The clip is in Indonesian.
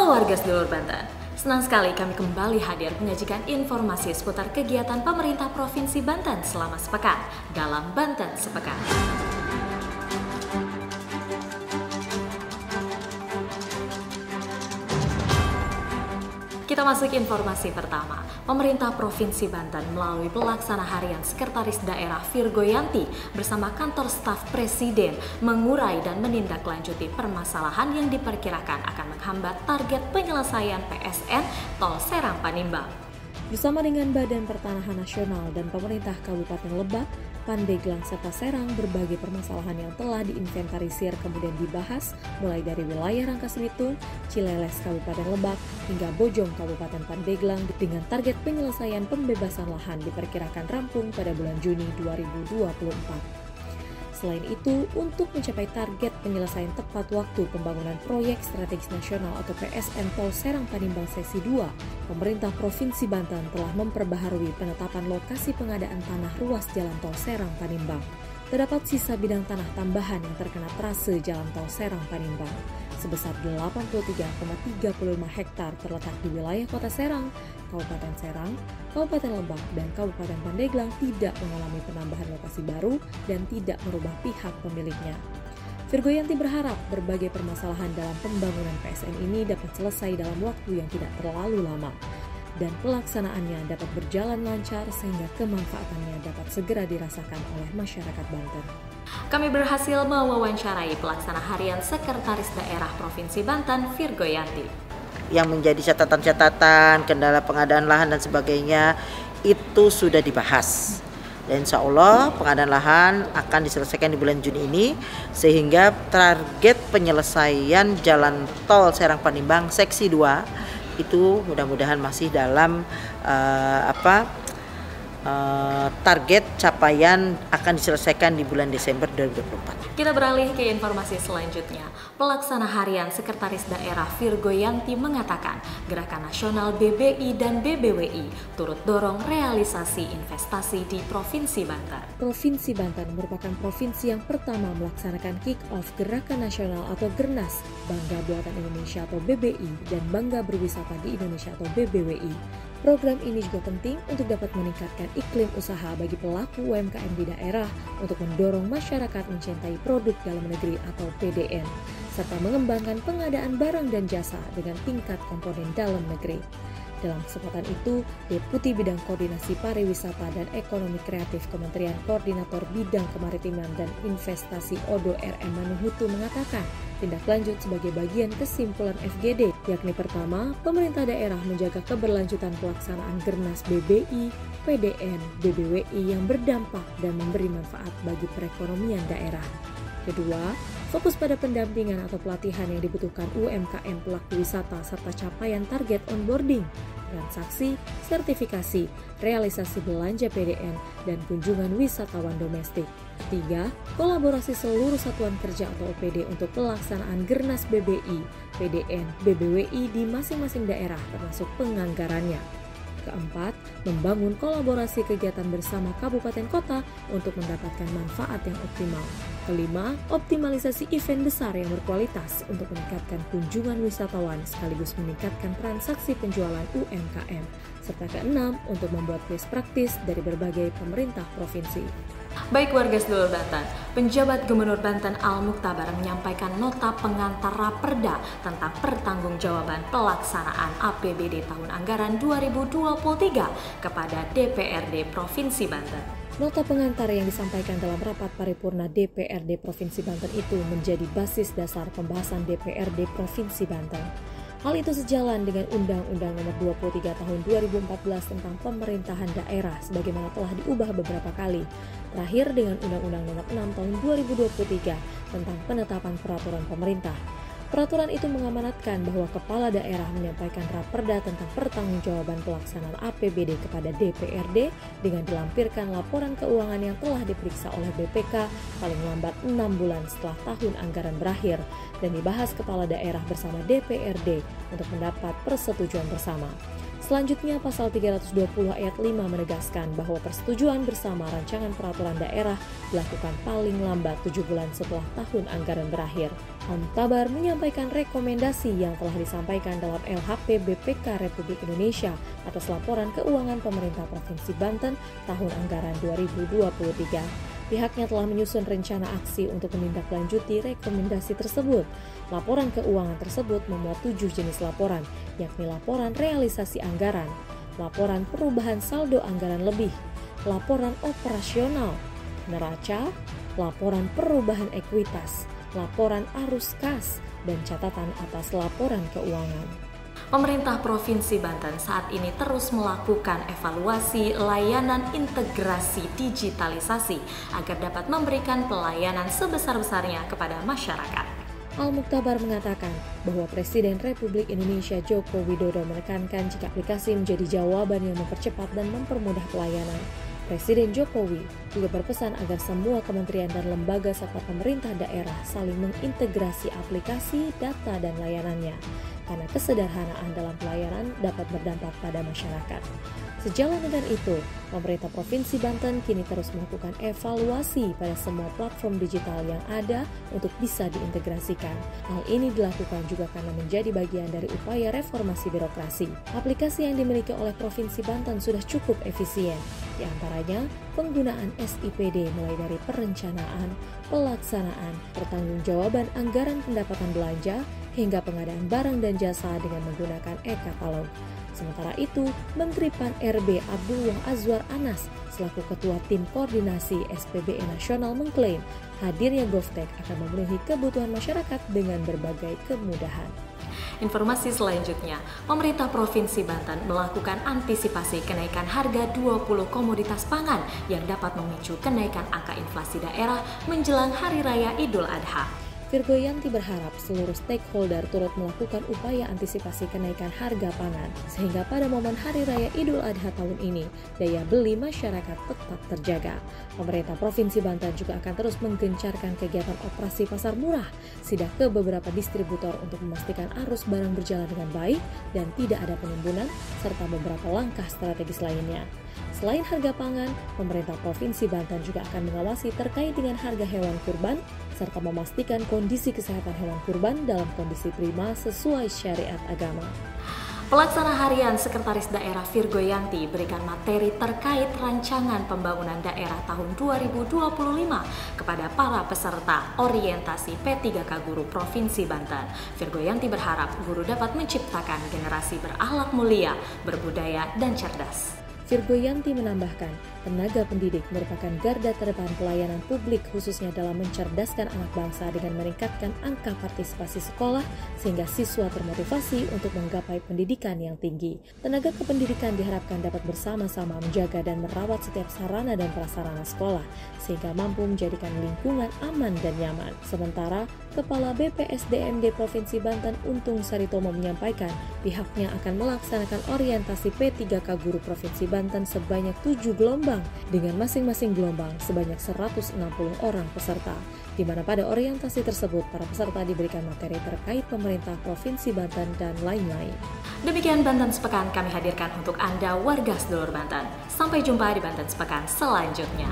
Halo warga sedulur Banten, senang sekali kami kembali hadir menyajikan informasi seputar kegiatan pemerintah Provinsi Banten selama sepekan dalam Banten Sepekan. Kita masuk ke informasi pertama. Pemerintah Provinsi Banten melalui pelaksana harian Sekretaris Daerah Virgoyanti bersama kantor staf Presiden mengurai dan menindaklanjuti permasalahan yang diperkirakan akan menghambat target penyelesaian PSN Tol Serang Panimbang. Bersama dengan Badan Pertanahan Nasional dan pemerintah Kabupaten Lebak, Pandeglang serta Serang, berbagai permasalahan yang telah diinventarisir kemudian dibahas mulai dari wilayah Rangkas Bitung, Cileles Kabupaten Lebak hingga Bojong Kabupaten Pandeglang dengan target penyelesaian pembebasan lahan diperkirakan rampung pada bulan Juni 2024. Selain itu, untuk mencapai target penyelesaian tepat waktu pembangunan Proyek Strategis Nasional atau PSN Tol Serang Panimbang Seksi 2, pemerintah Provinsi Banten telah memperbaharui penetapan lokasi pengadaan tanah ruas Jalan Tol Serang Panimbang. Terdapat sisa bidang tanah tambahan yang terkena trase Jalan Tol Serang Panimbang sebesar 83,35 hektar terletak di wilayah Kota Serang, Kabupaten Serang, Kabupaten Lebak, dan Kabupaten Pandeglang tidak mengalami penambahan lokasi baru dan tidak merubah pihak pemiliknya. Virgoyanti berharap berbagai permasalahan dalam pembangunan PSN ini dapat selesai dalam waktu yang tidak terlalu lama dan pelaksanaannya dapat berjalan lancar sehingga kemanfaatannya dapat segera dirasakan oleh masyarakat Banten. Kami berhasil mewawancarai pelaksana harian Sekretaris Daerah Provinsi Banten, Virgoyanti. Yang menjadi catatan-catatan, kendala pengadaan lahan dan sebagainya itu sudah dibahas. Dan insya Allah pengadaan lahan akan diselesaikan di bulan Juni ini sehingga target penyelesaian Jalan Tol Serang Panimbang Seksi 2 itu mudah-mudahan masih dalam target capaian akan diselesaikan di bulan Desember 2024. Kita beralih ke informasi selanjutnya. Pelaksana harian Sekretaris Daerah Virgoyanti mengatakan Gerakan Nasional BBI dan BBWI turut dorong realisasi investasi di Provinsi Banten. Provinsi Banten merupakan provinsi yang pertama melaksanakan kick-off Gerakan Nasional atau Gernas Bangga Buatan Indonesia atau BBI dan Bangga Berwisata di Indonesia atau BBWI. Program ini juga penting untuk dapat meningkatkan iklim usaha bagi pelaku UMKM di daerah untuk mendorong masyarakat mencintai produk dalam negeri atau PDN, serta mengembangkan pengadaan barang dan jasa dengan tingkat komponen dalam negeri. Dalam kesempatan itu, Deputi Bidang Koordinasi Pariwisata dan Ekonomi Kreatif Kementerian Koordinator Bidang Kemaritiman dan Investasi Odo RM Manuhutu mengatakan, tindak lanjut sebagai bagian kesimpulan FGD, yakni pertama, pemerintah daerah menjaga keberlanjutan pelaksanaan Gernas BBI, PDN, BBWI yang berdampak dan memberi manfaat bagi perekonomian daerah. Kedua, fokus pada pendampingan atau pelatihan yang dibutuhkan UMKM pelaku wisata serta capaian target onboarding, transaksi, sertifikasi, realisasi belanja PDN, dan kunjungan wisatawan domestik. Tiga, kolaborasi seluruh satuan kerja atau OPD untuk pelaksanaan Gernas BBI, PDN, BBWI di masing-masing daerah termasuk penganggarannya. Keempat, membangun kolaborasi kegiatan bersama kabupaten kota untuk mendapatkan manfaat yang optimal. Kelima, optimalisasi event besar yang berkualitas untuk meningkatkan kunjungan wisatawan sekaligus meningkatkan transaksi penjualan UMKM. Serta keenam, untuk membuat best practice dari berbagai pemerintah provinsi. Baik warga sedulur Banten, penjabat Gubernur Banten Al-Muktabar menyampaikan nota pengantar Raperda tentang pertanggungjawaban pelaksanaan APBD tahun anggaran 2023 kepada DPRD Provinsi Banten. Nota pengantar yang disampaikan dalam rapat paripurna DPRD Provinsi Banten itu menjadi basis dasar pembahasan DPRD Provinsi Banten. Hal itu sejalan dengan Undang-Undang Nomor 23 Tahun 2014 tentang Pemerintahan Daerah sebagaimana telah diubah beberapa kali. Terakhir dengan Undang-Undang Nomor 6 Tahun 2023 tentang penetapan peraturan pemerintah. Peraturan itu mengamanatkan bahwa kepala daerah menyampaikan raperda tentang pertanggungjawaban pelaksanaan APBD kepada DPRD dengan dilampirkan laporan keuangan yang telah diperiksa oleh BPK paling lambat 6 bulan setelah tahun anggaran berakhir dan dibahas kepala daerah bersama DPRD untuk mendapat persetujuan bersama. Selanjutnya, pasal 320 ayat 5 menegaskan bahwa persetujuan bersama rancangan peraturan daerah dilakukan paling lambat 7 bulan setelah tahun anggaran berakhir. Al-Mukhtabar menyampaikan rekomendasi yang telah disampaikan dalam LHP BPK Republik Indonesia atas laporan keuangan pemerintah Provinsi Banten tahun anggaran 2023. Pihaknya telah menyusun rencana aksi untuk menindaklanjuti rekomendasi tersebut. Laporan keuangan tersebut memuat 7 jenis laporan, yakni laporan realisasi anggaran, laporan perubahan saldo anggaran lebih, laporan operasional, neraca, laporan perubahan ekuitas, laporan arus kas, dan catatan atas laporan keuangan. Pemerintah Provinsi Banten saat ini terus melakukan evaluasi layanan integrasi digitalisasi agar dapat memberikan pelayanan sebesar-besarnya kepada masyarakat. Al-Mukhtabar mengatakan bahwa Presiden Republik Indonesia Joko Widodo menekankan jika aplikasi menjadi jawaban yang mempercepat dan mempermudah pelayanan. Presiden Jokowi juga berpesan agar semua kementerian dan lembaga serta pemerintah daerah saling mengintegrasi aplikasi, data, dan layanannya, karena kesederhanaan dalam pelayanan dapat berdampak pada masyarakat. Sejalan dengan itu, pemerintah Provinsi Banten kini terus melakukan evaluasi pada semua platform digital yang ada untuk bisa diintegrasikan. Hal ini dilakukan juga karena menjadi bagian dari upaya reformasi birokrasi. Aplikasi yang dimiliki oleh Provinsi Banten sudah cukup efisien, di antaranya penggunaan SIPD mulai dari perencanaan, pelaksanaan, pertanggungjawaban anggaran pendapatan belanja, hingga pengadaan barang dan jasa dengan menggunakan e-katalog. Sementara itu, Menteri Pan-RB Abdullah Azwar Anas selaku Ketua Tim Koordinasi SPBE Nasional mengklaim hadirnya GovTech akan memenuhi kebutuhan masyarakat dengan berbagai kemudahan. Informasi selanjutnya, pemerintah Provinsi Banten melakukan antisipasi kenaikan harga 20 komoditas pangan yang dapat memicu kenaikan angka inflasi daerah menjelang Hari Raya Idul Adha. Virgoyanti berharap seluruh stakeholder turut melakukan upaya antisipasi kenaikan harga pangan, sehingga pada momen Hari Raya Idul Adha tahun ini, daya beli masyarakat tetap terjaga. Pemerintah Provinsi Banten juga akan terus menggencarkan kegiatan operasi pasar murah, sidak ke beberapa distributor untuk memastikan arus barang berjalan dengan baik dan tidak ada penimbunan, serta beberapa langkah strategis lainnya. Selain harga pangan, pemerintah Provinsi Banten juga akan mengawasi terkait dengan harga hewan kurban, serta memastikan kondisi kesehatan hewan kurban dalam kondisi prima sesuai syariat agama. Pelaksana harian Sekretaris Daerah Virgoyanti berikan materi terkait rancangan pembangunan daerah tahun 2025 kepada para peserta orientasi P3K Guru Provinsi Banten. Virgoyanti berharap guru dapat menciptakan generasi berakhlak mulia, berbudaya, dan cerdas. Virgoyanti menambahkan, tenaga pendidik merupakan garda terdepan pelayanan publik khususnya dalam mencerdaskan anak bangsa dengan meningkatkan angka partisipasi sekolah sehingga siswa termotivasi untuk menggapai pendidikan yang tinggi. Tenaga kependidikan diharapkan dapat bersama-sama menjaga dan merawat setiap sarana dan prasarana sekolah sehingga mampu menjadikan lingkungan aman dan nyaman. Sementara Kepala BPSDMD Provinsi Banten Untung Saritomo menyampaikan pihaknya akan melaksanakan orientasi P3K Guru Provinsi Banten sebanyak 7 gelombang dengan masing-masing gelombang sebanyak 160 orang peserta, di mana pada orientasi tersebut para peserta diberikan materi terkait pemerintah Provinsi Banten dan lain-lain. Demikian Banten Sepekan kami hadirkan untuk Anda warga sedulur Banten. Sampai jumpa di Banten Sepekan selanjutnya.